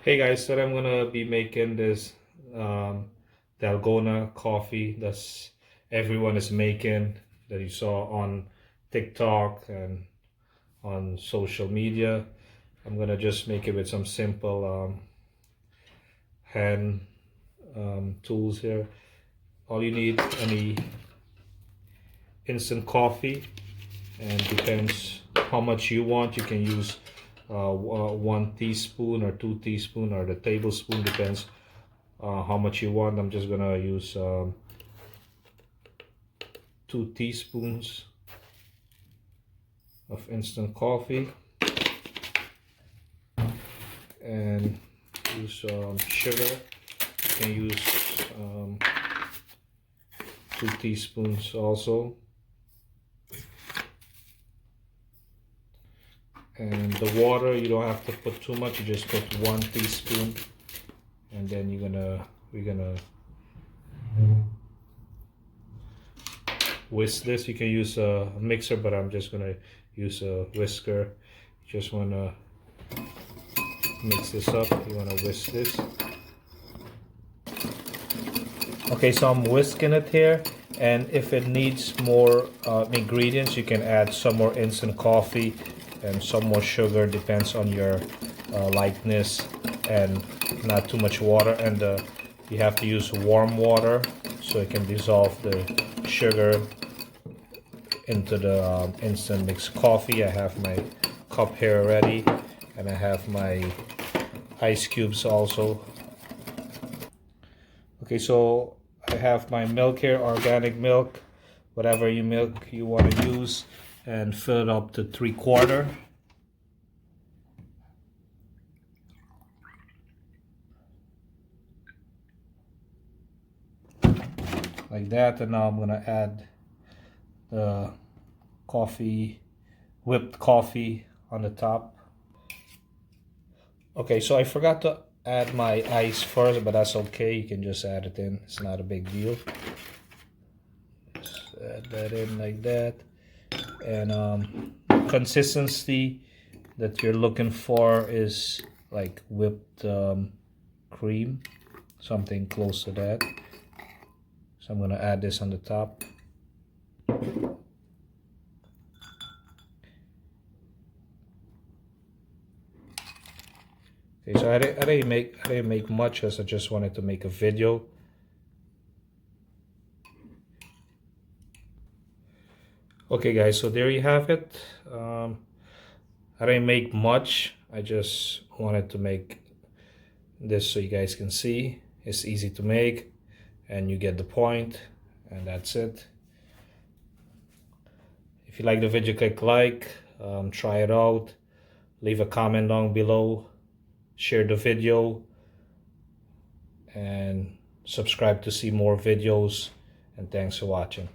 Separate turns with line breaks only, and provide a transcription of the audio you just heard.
Hey guys, so I'm gonna be making this um, Dalgona coffee that's everyone is making that you saw on TikTok and on social media. I'm gonna just make it with some simple hand tools here. All you need any instant coffee, and depends how much you want. You can use 1 teaspoon or 2 teaspoon or the tablespoon, depends how much you want. I'm just gonna use 2 teaspoons of instant coffee and use sugar. You can use 2 teaspoons also. And the water, you don't have to put too much, you just put 1 teaspoon, and then we're gonna whisk this. You can use a mixer, but I'm just gonna use a whisker. You just wanna mix this up, you wanna whisk this. Okay, so I'm whisking it here, and if it needs more ingredients, you can add some more instant coffee and some more sugar, depends on your likeness, and not too much water. And you have to use warm water so it can dissolve the sugar into the instant mixed coffee. I have my cup here already, and I have my ice cubes also. Okay, so I have my milk here, organic milk, whatever milk you want to use, and fill it up to 3/4. Like that. And now I'm gonna add the whipped coffee on the top. Okay, so I forgot to add my ice first, but that's okay, you can just add it in, it's not a big deal. Just add that in like that. And consistency that you're looking for is like whipped cream, something close to that. So I'm going to add this on the top. Okay, so I didn't make much, as I just wanted to make a video. Okay guys, so there you have it. I didn't make much, I just wanted to make this so you guys can see. It's easy to make and you get the point, and that's it. If you like the video, click like, try it out, leave a comment down below, share the video, and subscribe to see more videos, and thanks for watching.